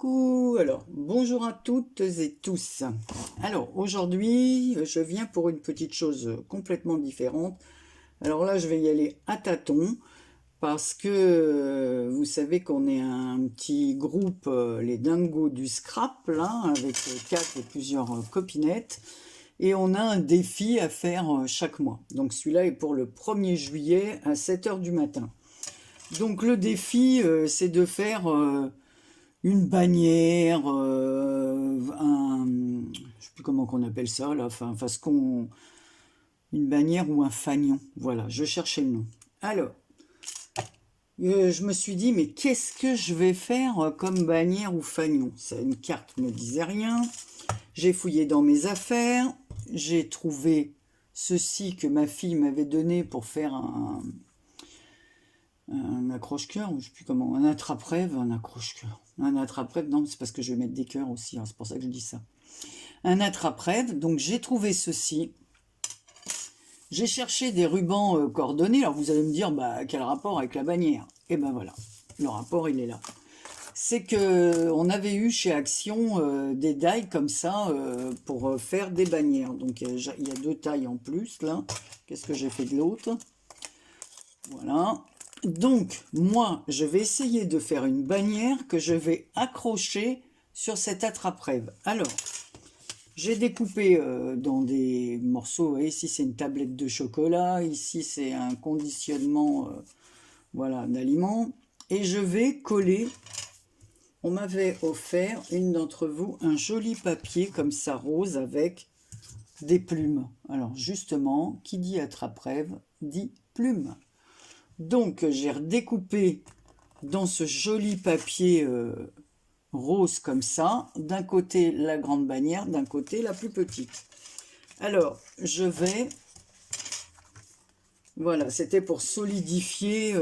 Coucou, alors bonjour à toutes et tous. Alors aujourd'hui je viens pour une petite chose complètement différente. Alors là je vais y aller à tâtons parce que vous savez qu'on est un petit groupe, les dingos du scrap là, avec Kat et plusieurs copinettes. Et on a un défi à faire chaque mois. Donc celui-là est pour le 1er juillet à 7 h du matin. Donc le défi c'est de faire... une bannière, je sais plus comment qu'on appelle ça là, enfin ce qu'on, une bannière ou un fanion. Voilà, je cherchais le nom. Alors, je me suis dit mais qu'est-ce que je vais faire comme bannière ou fanion? Ça, une carte me disait rien. J'ai fouillé dans mes affaires, j'ai trouvé ceci que ma fille m'avait donné pour faire un accroche-cœur, je sais plus comment, un attrape-rêve, un accroche-cœur. Un attrape-rêve, non, c'est parce que je vais mettre des cœurs aussi, hein, c'est pour ça que je dis ça. Un attrape-rêve, donc j'ai trouvé ceci. J'ai cherché des rubans coordonnés, alors vous allez me dire, bah, quel rapport avec la bannière? Et ben voilà, le rapport il est là. C'est que on avait eu chez Action des die comme ça pour faire des bannières. Donc il y a deux tailles en plus là. Qu'est-ce que j'ai fait de l'autre? Voilà. Donc, moi, je vais essayer de faire une bannière que je vais accrocher sur cet attrape-rêve. Alors, j'ai découpé dans des morceaux. Ici, c'est une tablette de chocolat. Ici, c'est un conditionnement voilà, d'aliments. Et je vais coller. On m'avait offert, une d'entre vous, un joli papier comme ça, rose, avec des plumes. Alors, justement, qui dit attrape-rêve, dit plume. Donc, j'ai redécoupé dans ce joli papier rose comme ça, d'un côté la grande bannière, d'un côté la plus petite. Alors, je vais... Voilà, c'était pour solidifier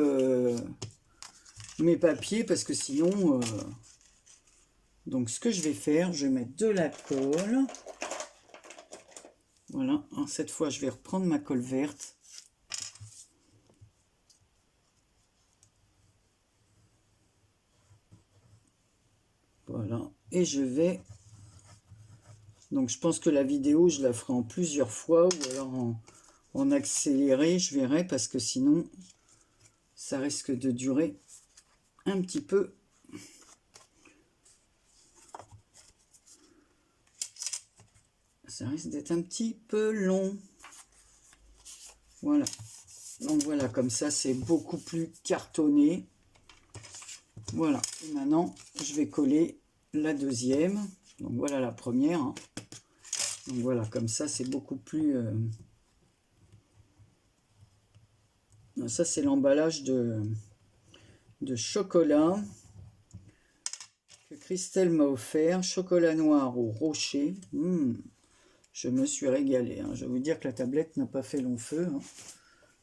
mes papiers, parce que sinon... Donc, ce que je vais faire, je vais mettre de la colle. Voilà, alors, cette fois, je vais reprendre ma colle verte. Voilà, et je vais... Donc je pense que la vidéo, je la ferai en plusieurs fois, ou alors en accéléré, je verrai, parce que sinon, ça risque de durer un petit peu. Ça risque d'être un petit peu long. Voilà. Donc voilà, comme ça, c'est beaucoup plus cartonné. Voilà. Et maintenant, je vais coller la deuxième. Donc voilà la première. Hein. Donc voilà, comme ça, c'est beaucoup plus... Ça, c'est l'emballage de chocolat que Christelle m'a offert. Chocolat noir au rocher. Je me suis régalé. Hein. Je vais vous dire que la tablette n'a pas fait long feu. Hein.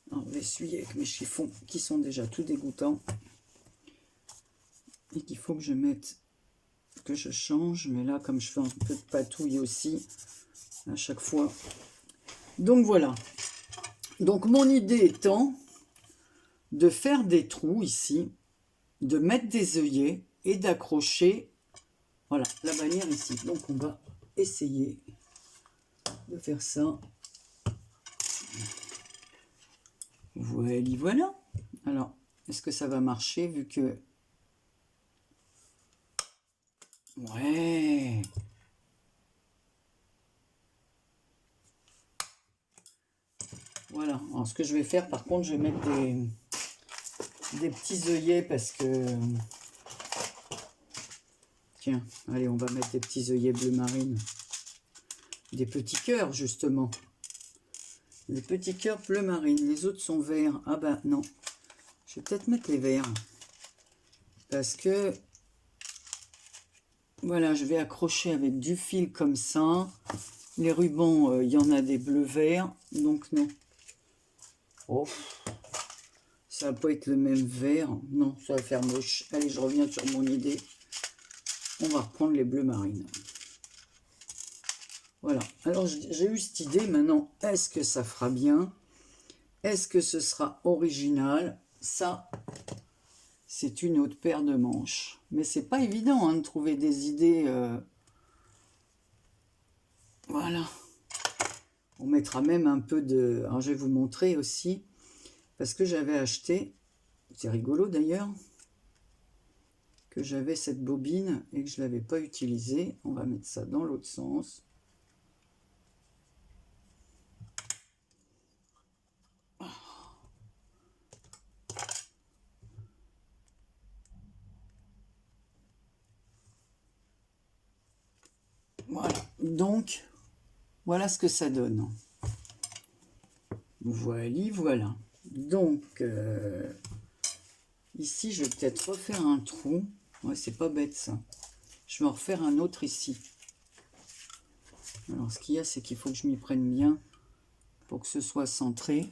Alors, on va essuyer avec mes chiffons qui sont déjà tout dégoûtants. Et qu'il faut que je mette, que je change. Mais là, comme je fais un peu de patouille aussi, à chaque fois. Donc voilà. Donc mon idée étant de faire des trous ici, de mettre des œillets et d'accrocher, voilà, la bannière ici. Donc on va essayer de faire ça. Voilà. Alors, est-ce que ça va marcher vu que... Ouais. Voilà. Alors, ce que je vais faire, par contre, je vais mettre des petits œillets parce que... Tiens, allez, on va mettre des petits œillets bleu marine. Des petits cœurs, justement. Les petits cœurs bleu marine. Les autres sont verts. Ah ben non. Je vais peut-être mettre les verts. Parce que... Voilà, je vais accrocher avec du fil comme ça. Les rubans, il y en a des bleus-verts. Donc non. Oh, ça va pas être le même vert. Non, ça va faire moche. Allez, je reviens sur mon idée. On va reprendre les bleus marines. Voilà. Alors, j'ai eu cette idée. Maintenant, est-ce que ça fera bien? Est-ce que ce sera original? Ça, c'est une autre paire de manches. Mais c'est pas évident hein, de trouver des idées. Voilà. On mettra même un peu de... Alors je vais vous montrer aussi, parce que j'avais acheté, c'est rigolo d'ailleurs, que j'avais cette bobine et que je ne l'avais pas utilisée. On va mettre ça dans l'autre sens. Voilà, donc voilà ce que ça donne. Voilà. Donc ici je vais peut-être refaire un trou. Ouais, c'est pas bête ça. Je vais en refaire un autre ici. Alors ce qu'il y a, c'est qu'il faut que je m'y prenne bien pour que ce soit centré.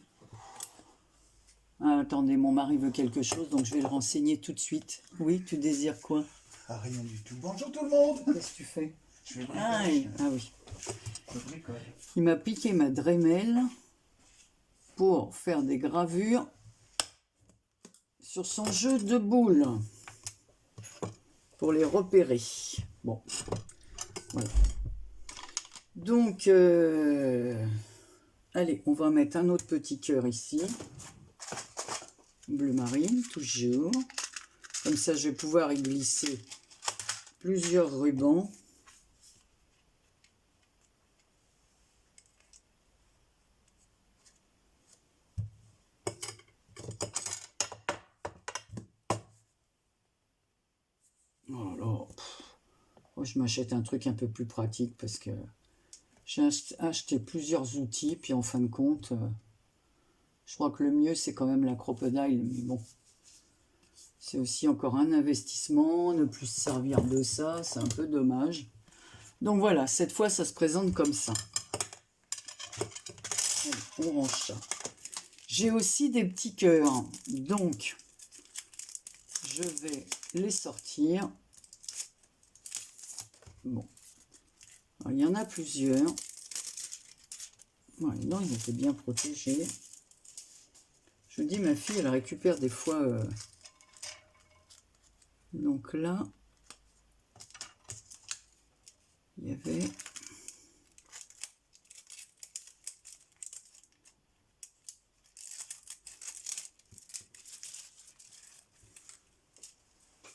Ah, attendez, mon mari veut quelque chose, donc je vais le renseigner tout de suite. Oui, tu désires quoi? Ah, rien du tout. Bonjour tout le monde. Qu'est-ce que tu fais? Je vais Ah oui. Je bricole. Il m'a piqué ma Dremel pour faire des gravures sur son jeu de boules. Pour les repérer. Bon, voilà. Donc, allez, on va mettre un autre petit cœur ici. Bleu marine, toujours. Comme ça, je vais pouvoir y glisser plusieurs rubans. Oh là, moi, je m'achète un truc un peu plus pratique parce que j'ai acheté plusieurs outils, puis en fin de compte, je crois que le mieux, c'est quand même la crocodile, mais bon. C'est aussi encore un investissement, ne plus se servir de ça, c'est un peu dommage. Donc voilà, cette fois, ça se présente comme ça. Allez, on range ça. J'ai aussi des petits cœurs, donc je vais les sortir. Bon, alors, il y en a plusieurs. Ouais, non, il était bien protégé. Je vous dis, ma fille, elle récupère des fois... Donc là, il y avait...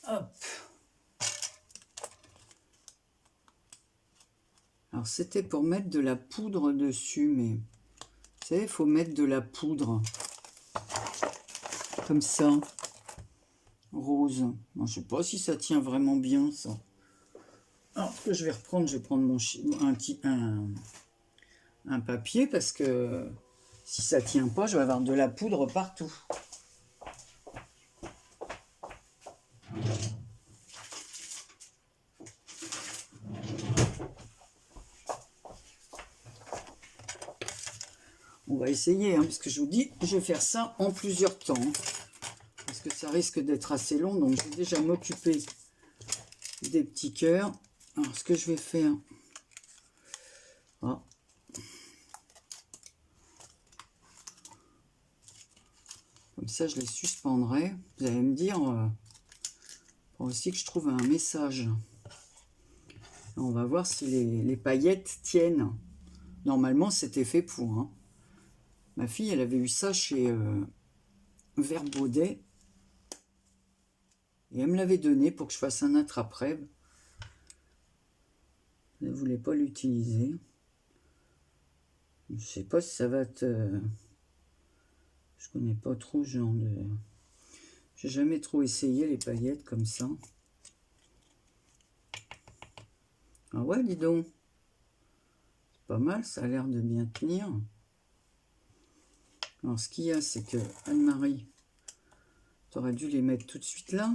Hop. Alors, c'était pour mettre de la poudre dessus, mais... Vous savez, il faut mettre de la poudre. Comme ça. Rose. Bon, je sais pas si ça tient vraiment bien, ça. Alors, ce que je vais reprendre, je vais prendre un papier, parce que si ça tient pas, je vais avoir de la poudre partout. On va essayer, hein, parce que je vous dis, je vais faire ça en plusieurs temps. Parce que ça risque d'être assez long, donc je vais déjà m'occuper des petits cœurs. Alors, ce que je vais faire... Ah. Comme ça, je les suspendrai. Vous allez me dire... faut aussi que je trouve un message. On va voir si les paillettes tiennent. Normalement, c'était fait pour... Hein. Ma fille, elle avait eu ça chez Vert Baudet. Et elle me l'avait donné pour que je fasse un attrape-rêve. Elle ne voulait pas l'utiliser. Je sais pas si ça va être... Je connais pas trop ce genre de... J'ai jamais trop essayé les paillettes comme ça. Ah ouais, dis donc. C'est pas mal, ça a l'air de bien tenir. Alors, ce qu'il y a, c'est que Anne-Marie, tu aurais dû les mettre tout de suite là.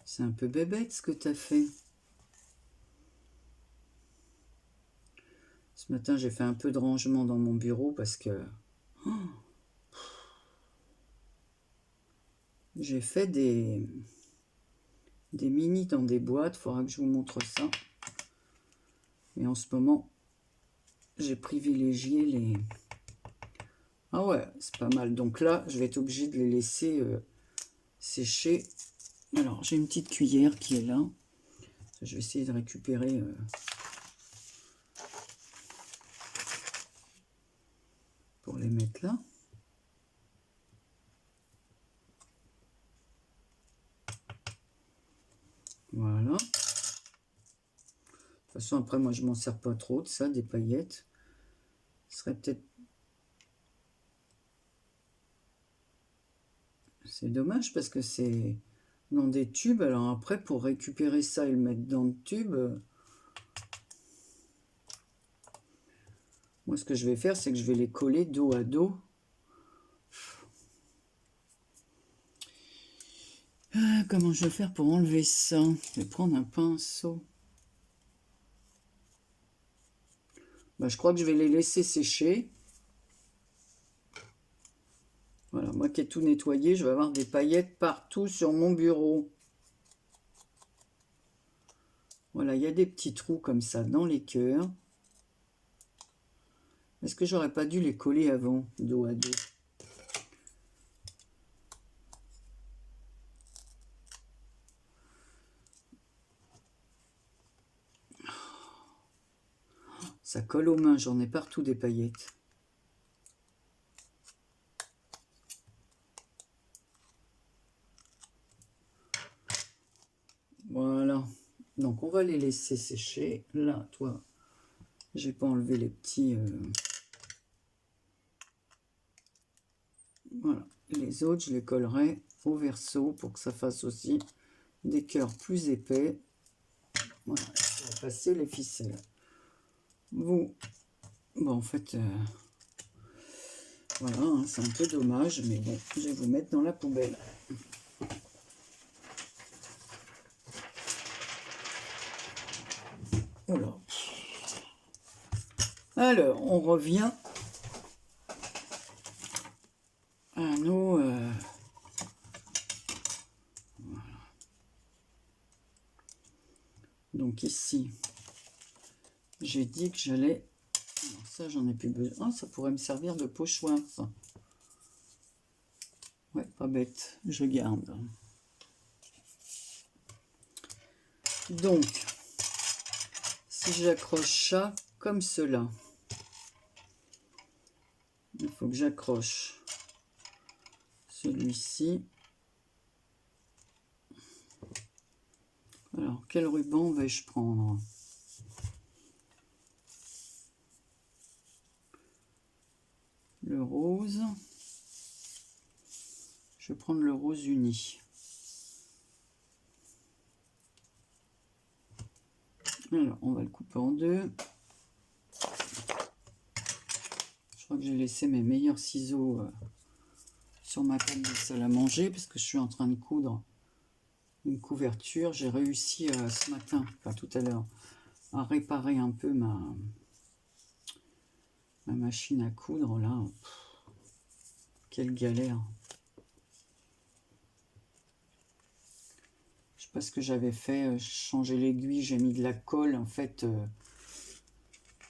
C'est un peu bébête ce que tu as fait. Ce matin, j'ai fait un peu de rangement dans mon bureau parce que... Oh, j'ai fait des mini dans des boîtes. Il faudra que je vous montre ça. Mais en ce moment, j'ai privilégié les... Ah ouais, c'est pas mal. Donc là, je vais être obligée de les laisser sécher. Alors, j'ai une petite cuillère qui est là. Je vais essayer de récupérer... pour les mettre là. Voilà. De toute façon, après, moi, je m'en sers pas trop de ça, des paillettes. Ce serait peut-être... C'est dommage parce que c'est dans des tubes. Alors après, pour récupérer ça et le mettre dans le tube... moi, ce que je vais faire, c'est que je vais les coller dos à dos. Ah, comment je vais faire pour enlever ça? Je vais prendre un pinceau. Bah, je crois que je vais les laisser sécher. Voilà, moi qui ai tout nettoyé, je vais avoir des paillettes partout sur mon bureau. Voilà, il y a des petits trous comme ça dans les cœurs. Est-ce que j'aurais pas dû les coller avant, dos à dos? Ça colle aux mains, j'en ai partout des paillettes. Voilà, donc on va les laisser sécher. Là, toi, j'ai pas enlevé les petits... Voilà, les autres, je les collerai au verso pour que ça fasse aussi des cœurs plus épais. Voilà, on va passer les ficelles. Vous, bon, en fait, voilà, hein, c'est un peu dommage, mais bon, je vais vous mettre dans la poubelle. Voilà. Alors, on revient à nos... voilà. Donc ici, j'ai dit que j'allais... Alors ça, j'en ai plus besoin. Ah, ça pourrait me servir de pochoir, ça. Ouais, pas bête. Je garde. Donc, si j'accroche ça comme cela, il faut que j'accroche celui-ci. Alors, quel ruban vais-je prendre? Le rose. Je vais prendre le rose uni. Alors, on va le couper en deux. Je crois que j'ai laissé mes meilleurs ciseaux sur ma table de salle à manger parce que je suis en train de coudre une couverture. J'ai réussi ce matin, enfin tout à l'heure, à réparer un peu ma machine à coudre. Là, quelle galère. Je sais pas ce que j'avais fait. Changer l'aiguille, j'ai mis de la colle. En fait,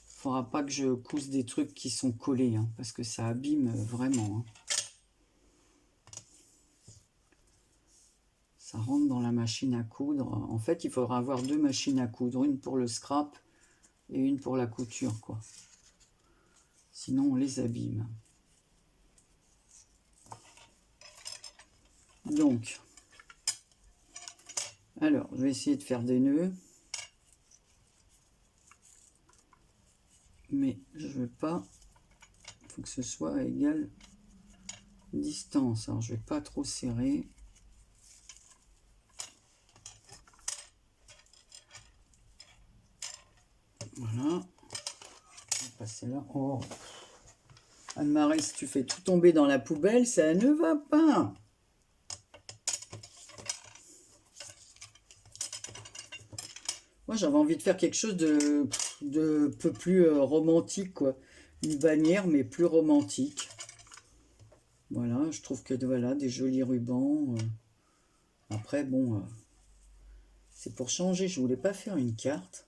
faudra pas que je couse des trucs qui sont collés, hein, parce que ça abîme vraiment. Hein. Ça rentre dans la machine à coudre. En fait, il faudra avoir deux machines à coudre, une pour le scrap et une pour la couture, quoi. Sinon, on les abîme. Donc, alors, je vais essayer de faire des nœuds. Mais je veux pas, il faut que ce soit à égale distance. Alors, je vais pas trop serrer. Voilà. On va passer là. Oh. Anne-Marie, si tu fais tout tomber dans la poubelle, ça ne va pas. Moi, j'avais envie de faire quelque chose de peu plus romantique, quoi. Une bannière, mais plus romantique. Voilà, je trouve que voilà, des jolis rubans. Après, bon, c'est pour changer. Je voulais pas faire une carte.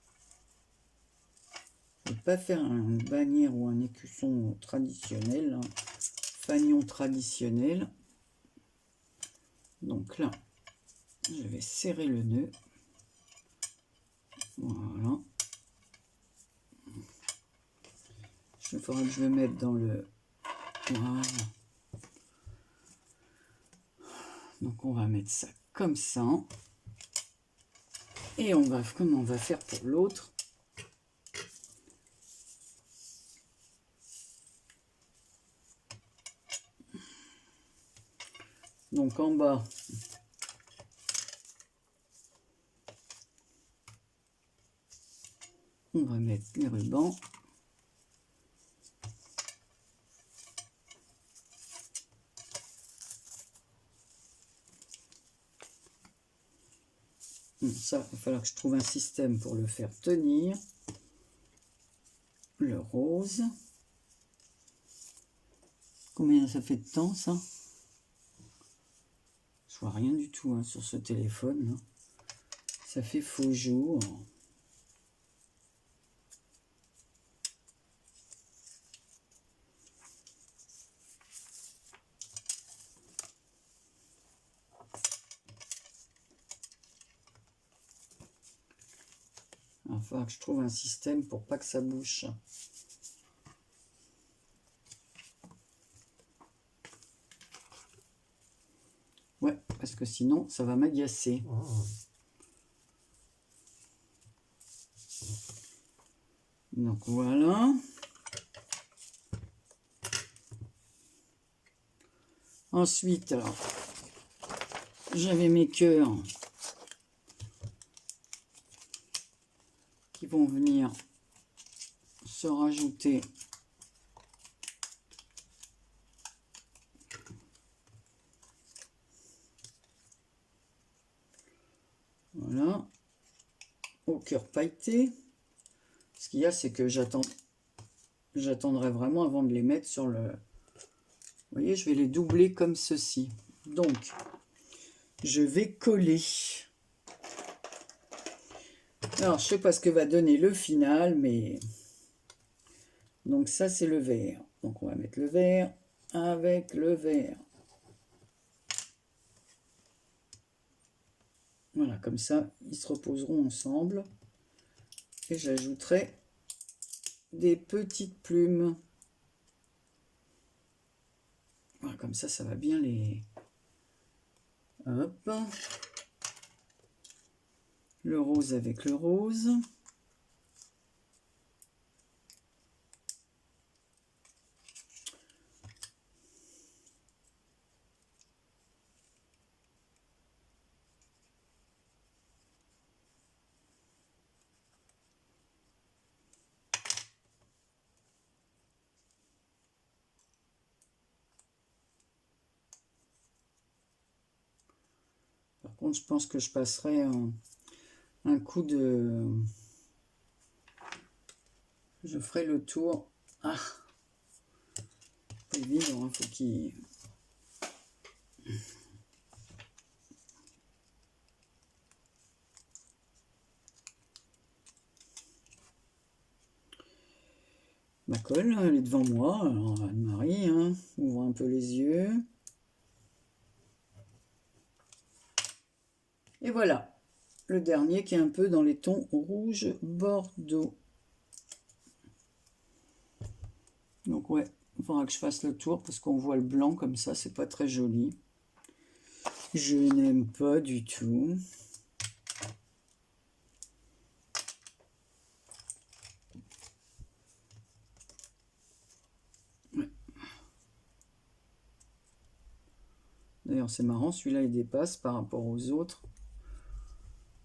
Je voulais pas faire une bannière ou un écusson traditionnel. Hein. fanion traditionnel. Donc là, je vais serrer le nœud. Voilà. Il faudra que je le mette dans le... Voilà. Donc on va mettre ça comme ça. Et on va, comment on va faire pour l'autre? Donc en bas, on va mettre les rubans. Ça, il va falloir que je trouve un système pour le faire tenir. Le rose. Combien ça fait de temps, ça? Je vois rien du tout hein, sur ce téléphone. Là. Ça fait faux jour. Il va falloir que je trouve un système pour pas que ça bouge. Ouais, parce que sinon, ça va m'agacer. Donc voilà. Ensuite, alors, j'avais mes cœurs qui vont venir se rajouter voilà au cœur pailleté. Ce qu'il y a, c'est que j'attendrai vraiment avant de les mettre sur le... Vous voyez, je vais les doubler comme ceci. Donc, je vais coller. Alors, je sais pas ce que va donner le final, mais... Donc ça, c'est le vert. Donc on va mettre le vert avec le vert. Voilà, comme ça, ils se reposeront ensemble. Et j'ajouterai des petites plumes. Voilà, comme ça va bien les... Hop. Le rose avec le rose. Par contre, je pense que je passerai un coup de... Je ferai le tour. Ah, pas évident, hein, faut qu'il... Ma colle, elle est devant moi. Alors, Anne-Marie, hein, ouvre un peu les yeux. Et voilà, le dernier qui est un peu dans les tons rouge bordeaux. Donc ouais, il faudra que je fasse le tour parce qu'on voit le blanc comme ça, c'est pas très joli. Je n'aime pas du tout. Ouais. D'ailleurs, c'est marrant, celui-là il dépasse par rapport aux autres.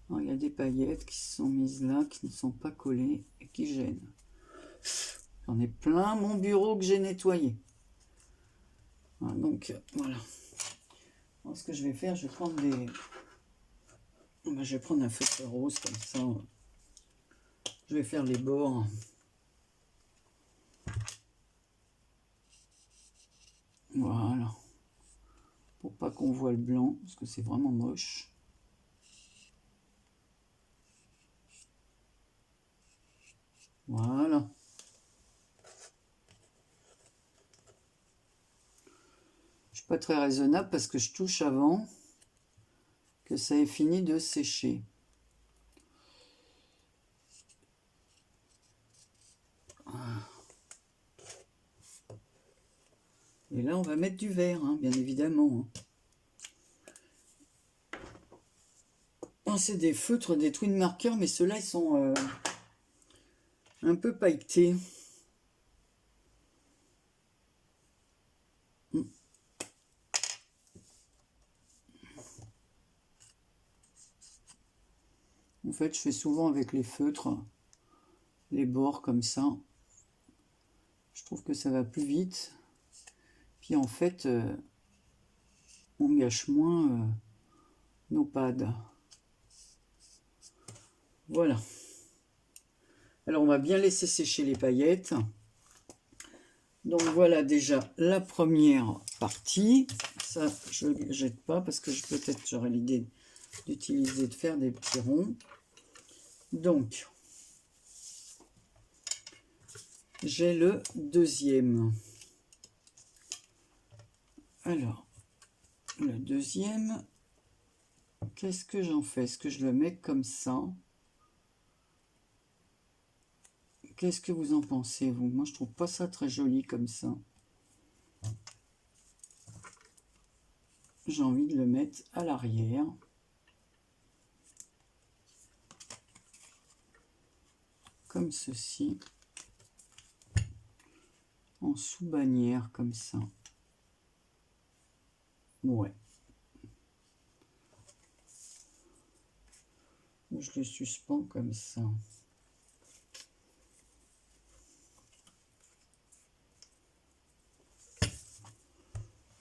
Alors, il y a des paillettes qui sont mises là, qui ne sont pas collées et qui gênent. J'en ai plein mon bureau que j'ai nettoyé. Voilà, donc voilà. Alors, ce que je vais faire, je vais prendre des... Je vais prendre un feutre rose comme ça. Je vais faire les bords. Voilà. Pour pas qu'on voit le blanc, parce que c'est vraiment moche. Voilà. suis pas très raisonnable parce que je touche avant que ça ait fini de sécher. Et là, on va mettre du vert, hein, bien évidemment. Oh, c'est des feutres, des twin markers, mais ceux-là, ils sont un peu pailletés. En fait, je fais souvent avec les feutres, les bords comme ça. Je trouve que ça va plus vite. Puis en fait, on gâche moins nos pads. Voilà. Alors, on va bien laisser sécher les paillettes. Donc, voilà déjà la première partie. Ça, je ne jette pas parce que peut-être j'aurais l'idée d'utiliser, de faire des petits ronds. Donc, j'ai le deuxième. Alors, le deuxième, qu'est-ce que j'en fais? Est-ce que je le mets comme ça? Qu'est-ce que vous en pensez, vous? Moi, je trouve pas ça très joli comme ça. J'ai envie de le mettre à l'arrière. Comme ceci. En sous-bannière, comme ça. Ouais. Je le suspends comme ça.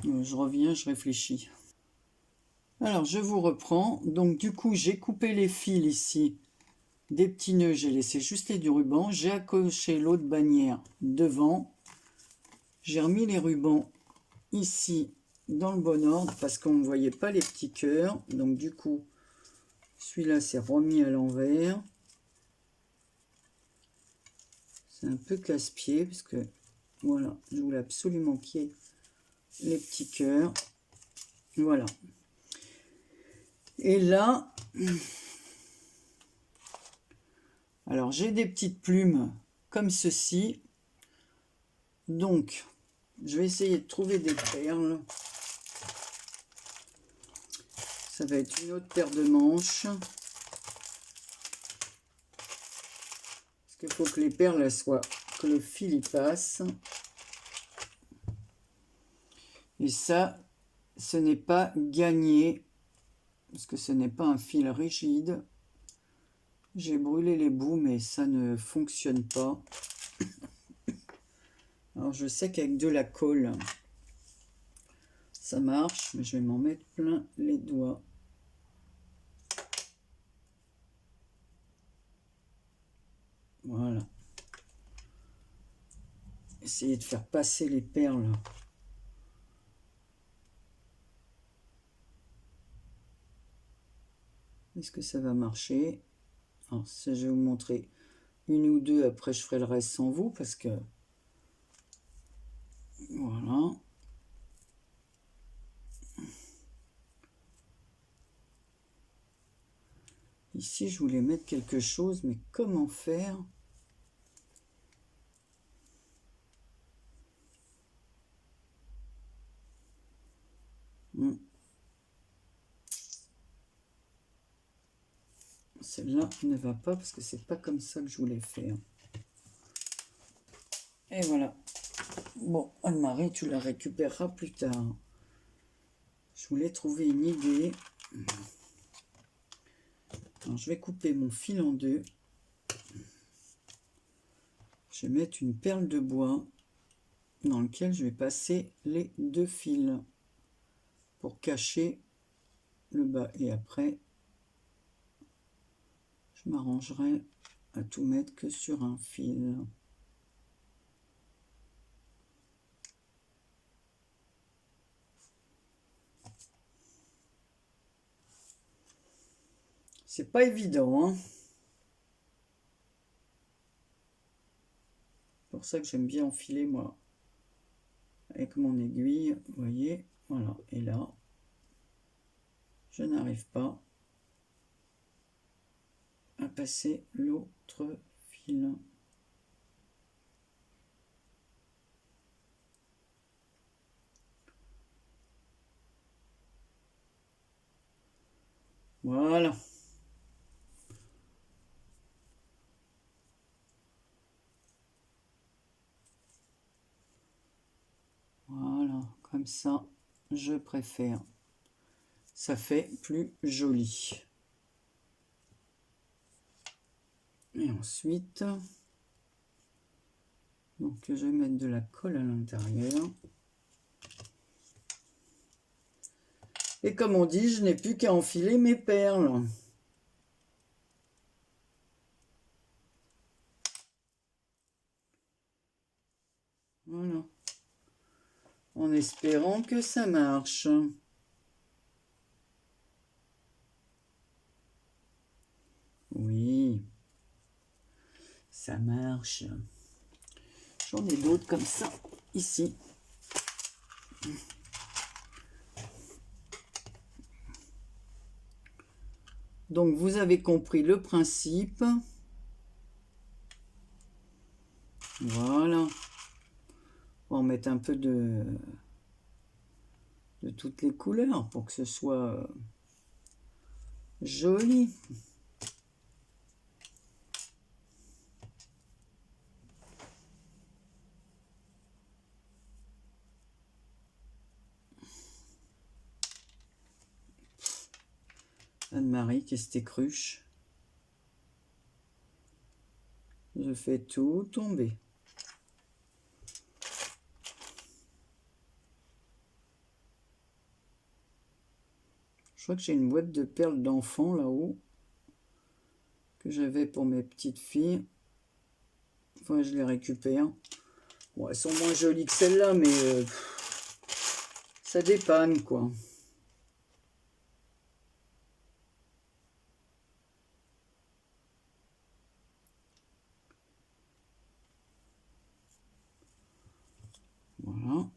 Je reviens, je réfléchis. Alors, je vous reprends. Donc, du coup, j'ai coupé les fils ici. Des petits nœuds, j'ai laissé juste les du ruban. J'ai accroché l'autre bannière devant. J'ai remis les rubans ici dans le bon ordre parce qu'on ne voyait pas les petits cœurs. Donc, du coup, celui-là, c'est remis à l'envers. C'est un peu casse-pied parce que, voilà, je voulais absolument qu'il y ait les petits cœurs. Voilà. Et là, alors j'ai des petites plumes comme ceci. Donc, je vais essayer de trouver des perles. Ça va être une autre paire de manches. Parce qu'il faut que les perles elles soient, que le fil y passe. Et ça, ce n'est pas gagné. Parce que ce n'est pas un fil rigide. J'ai brûlé les bouts, mais ça ne fonctionne pas. Alors je sais qu'avec de la colle, ça marche, mais je vais m'en mettre plein les doigts. Voilà. Essayez de faire passer les perles. Est-ce que ça va marcher? Alors, ça, je vais vous montrer une ou deux. Après, je ferai le reste sans vous parce que... Voilà. Ici, je voulais mettre quelque chose, mais comment faire? Celle-là ne va pas parce que c'est pas comme ça que je voulais faire. Et voilà. Bon, Anne-Marie, tu la récupéreras plus tard. Je voulais trouver une idée. Alors, je vais couper mon fil en deux. Je vais mettre une perle de bois dans lequel je vais passer les deux fils pour cacher le bas. Et après, je m'arrangerai à tout mettre que sur un fil. C'est pas évident, hein. C'est pour ça que j'aime bien enfiler, moi, avec mon aiguille, vous voyez, Voilà, et là, je n'arrive pas à passer l'autre fil. Voilà. Voilà, comme ça, je préfère. Ça fait plus joli. Et ensuite, donc je vais mettre de la colle à l'intérieur. Et comme on dit, je n'ai plus qu'à enfiler mes perles. Voilà. En espérant que ça marche. Oui. Ça marche. J'en ai d'autres comme ça, ici. Donc, vous avez compris le principe. Voilà. On va en mettre un peu de toutes les couleurs pour que ce soit joli. Anne-Marie, qu'est-ce que t'es cruche? Je fais tout tomber. Je crois que j'ai une boîte de perles d'enfants là-haut que j'avais pour mes petites filles. Enfin, je les récupère. Bon, elles sont moins jolies que celles-là, mais ça dépanne, quoi. Voilà.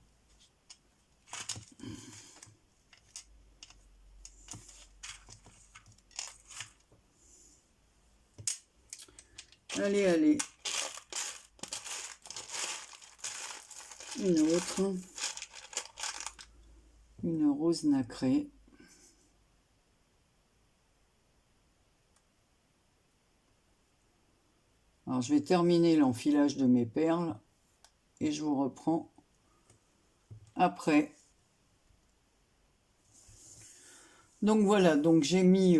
Allez, allez. Une autre. Une rose nacrée. Alors, je vais terminer l'enfilage de mes perles et je vous reprends après. Donc voilà, donc j'ai mis...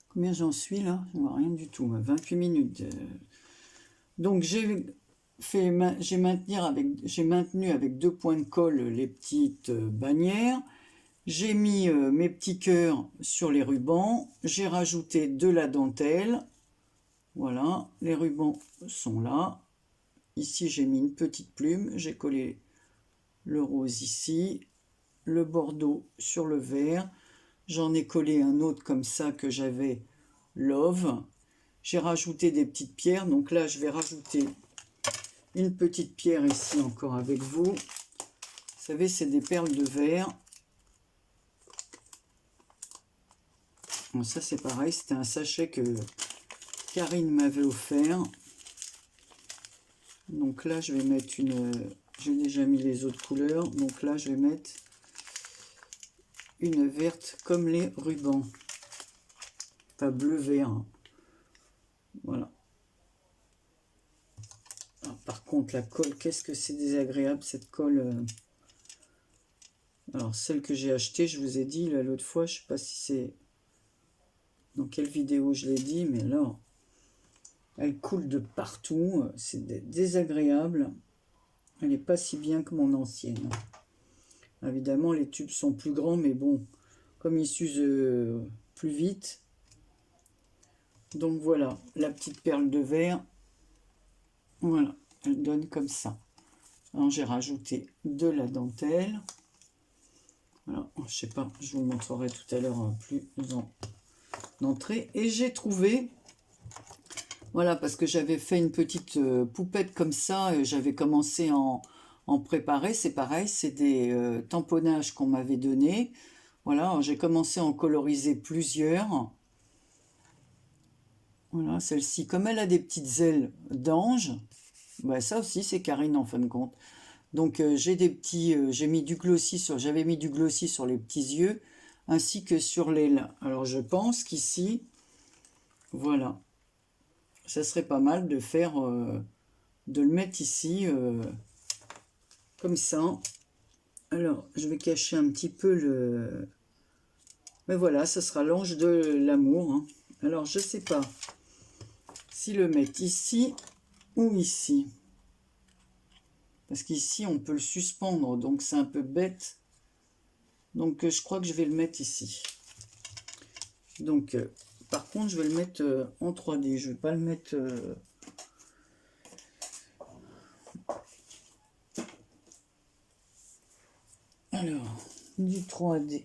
combien j'en suis là? Je ne vois rien du tout, 28 minutes. Donc j'ai maintenu avec 2 points de colle les petites bannières. J'ai mis mes petits cœurs sur les rubans. J'ai rajouté de la dentelle. Voilà, les rubans sont là. Ici, j'ai mis une petite plume. J'ai collé le rose ici, le bordeaux sur le vert. J'en ai collé un autre comme ça que j'avais love. J'ai rajouté des petites pierres. Donc là, je vais rajouter une petite pierre ici encore avec vous. Vous savez, c'est des perles de verre. Bon, ça, c'est pareil. C'était un sachet que Karine m'avait offert. Donc là, je vais mettre une... J'ai déjà mis les autres couleurs. Donc là, je vais mettre une verte comme les rubans. Pas bleu-vert. Voilà. Alors, par contre, la colle, qu'est-ce que c'est désagréable, cette colle. Alors, celle que j'ai achetée, je vous ai dit l'autre fois, je ne sais pas si c'est... Dans quelle vidéo je l'ai dit, mais là, elle coule de partout. C'est désagréable. Elle n'est pas si bien que mon ancienne. Évidemment, les tubes sont plus grands, mais bon, comme ils s'usent plus vite. Donc voilà, la petite perle de verre. Voilà, elle donne comme ça. Alors j'ai rajouté de la dentelle. Voilà, je sais pas, je vous montrerai tout à l'heure plus en entrée. Et j'ai trouvé, voilà, parce que j'avais fait une petite poupette comme ça. J'avais commencé en en préparé, c'est pareil, c'est des tamponnages qu'on m'avait donnés. Voilà, j'ai commencé à en coloriser plusieurs. Voilà, celle-ci, comme elle a des petites ailes d'ange, bah ça aussi c'est Karine en fin de compte. Donc j'ai des petits, j'ai mis du glossy j'avais mis du glossy sur les petits yeux, ainsi que sur l'aile. Alors je pense qu'ici, voilà, ça serait pas mal de faire, de le mettre ici, comme ça. Alors je vais cacher un petit peu le, mais voilà, ça sera l'ange de l'amour, hein. Alors je sais pas si le mettre ici ou ici. Parce qu'ici, on peut le suspendre, donc c'est un peu bête. Donc, je crois que je vais le mettre ici. Donc, par contre, je vais le mettre en 3D. Je ne vais pas le mettre... Alors, du 3D.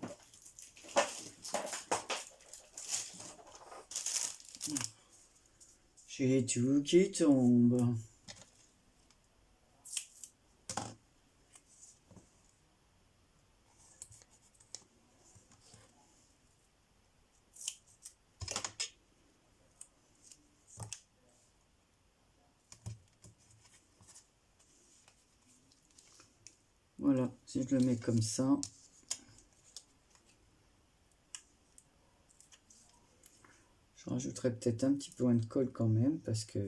J'ai tout qui tombe. Voilà, si je le mets comme ça. Je rajouterai peut-être un petit point de colle quand même, parce que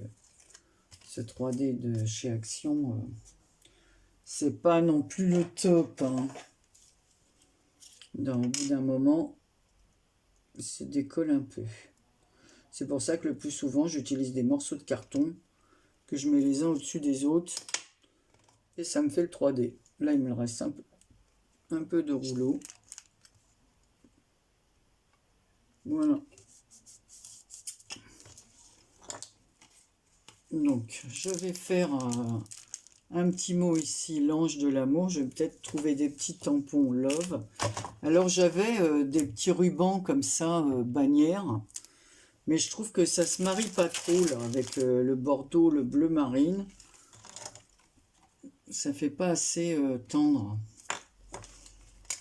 ce 3D de chez Action, c'est pas non plus le top, hein. Au bout d'un moment, il se décolle un peu. C'est pour ça que le plus souvent, j'utilise des morceaux de carton que je mets les uns au-dessus des autres et ça me fait le 3D. Là, il me reste un peu de rouleau. Voilà. Donc, je vais faire un petit mot ici, l'ange de l'amour. Je vais peut-être trouver des petits tampons love. Alors, j'avais des petits rubans comme ça, bannières. Mais je trouve que ça se marie pas trop là, avec le bordeaux, le bleu marine. Ça fait pas assez tendre.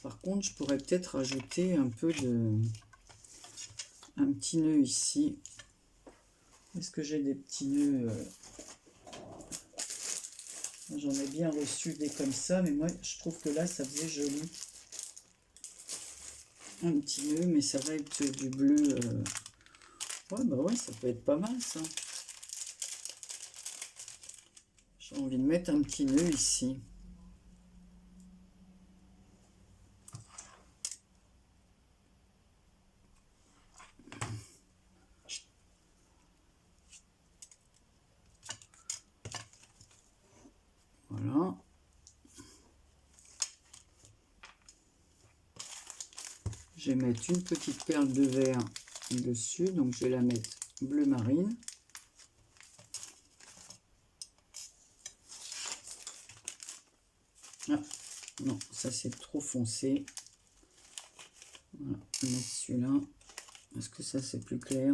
Par contre, je pourrais peut-être rajouter un petit nœud ici. Est-ce que j'ai des petits nœuds J'en ai bien reçu des comme ça, mais moi je trouve que là ça faisait joli. Un petit nœud, mais ça va être du bleu. Ouais, bah ouais, ça peut être pas mal ça. J'ai envie de mettre un petit nœud ici. Voilà. Je vais mettre une petite perle de verre dessus, donc je vais la mettre bleu marine. Ah, non, ça c'est trop foncé. Voilà, on va mettre celui-là. Est-ce que ça c'est plus clair?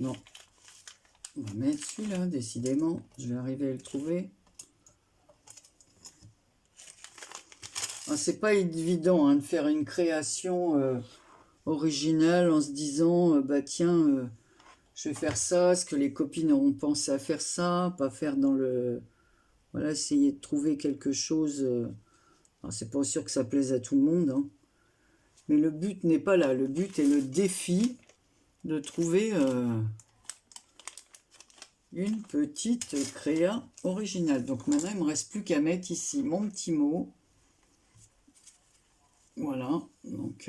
Non. On va mettre celui-là, décidément. Je vais arriver à le trouver. Ah, c'est pas évident hein, de faire une création originale en se disant bah tiens, je vais faire ça. Est-ce que les copines auront pensé à faire ça? Pas faire dans le. Voilà, essayer de trouver quelque chose. C'est pas sûr que ça plaise à tout le monde. Hein. Mais le but n'est pas là. Le but est le défi de trouver une petite créa originale. Donc maintenant, il ne me reste plus qu'à mettre ici mon petit mot. Voilà, donc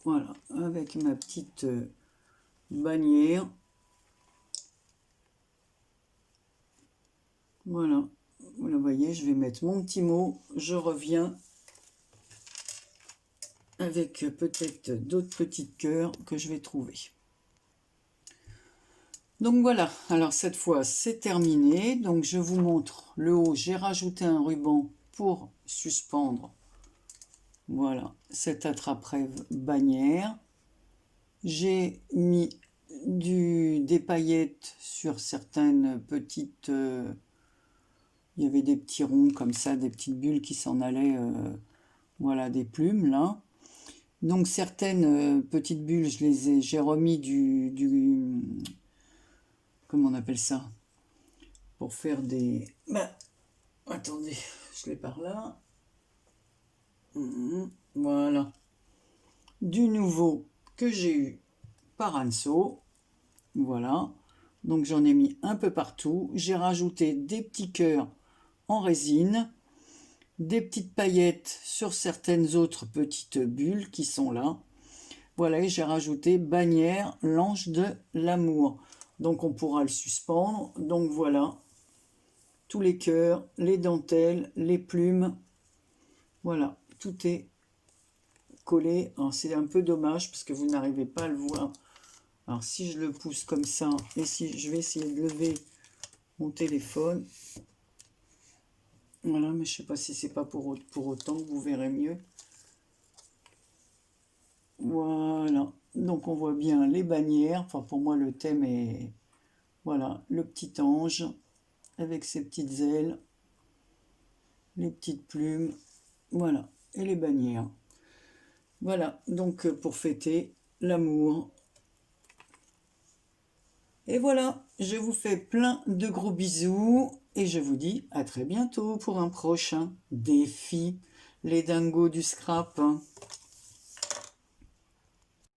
voilà, avec ma petite bannière. Voilà, vous le voyez, je vais mettre mon petit mot. Je reviens avec peut-être d'autres petites cœurs que je vais trouver. Donc voilà, alors cette fois c'est terminé. Donc je vous montre le haut. J'ai rajouté un ruban pour suspendre. Voilà, cette attrape-rêve bannière. J'ai mis des paillettes sur certaines petites... il y avait des petits ronds comme ça, des petites bulles qui s'en allaient, voilà, des plumes là. Donc certaines petites bulles, j'ai remis comment on appelle ça? Pour faire des... Bah, attendez, je l'ai par là. Voilà. Du nouveau que j'ai eu par Anso. Voilà. Donc j'en ai mis un peu partout. J'ai rajouté des petits cœurs en résine, des petites paillettes sur certaines autres petites bulles qui sont là. Voilà, et j'ai rajouté bannière, l'ange de l'amour. Donc on pourra le suspendre. Donc voilà, tous les cœurs, les dentelles, les plumes. Voilà, tout est collé. Alors c'est un peu dommage parce que vous n'arrivez pas à le voir. Alors si je le pousse comme ça, et si je vais essayer de lever mon téléphone. Voilà, mais je sais pas si c'est pas pour autant, vous verrez mieux. Voilà, donc on voit bien les bannières. Enfin pour moi le thème est, voilà, le petit ange avec ses petites ailes, les petites plumes, voilà, et les bannières. Voilà, donc pour fêter l'amour. Et voilà, je vous fais plein de gros bisous et je vous dis à très bientôt pour un prochain défi, les dingos du scrap.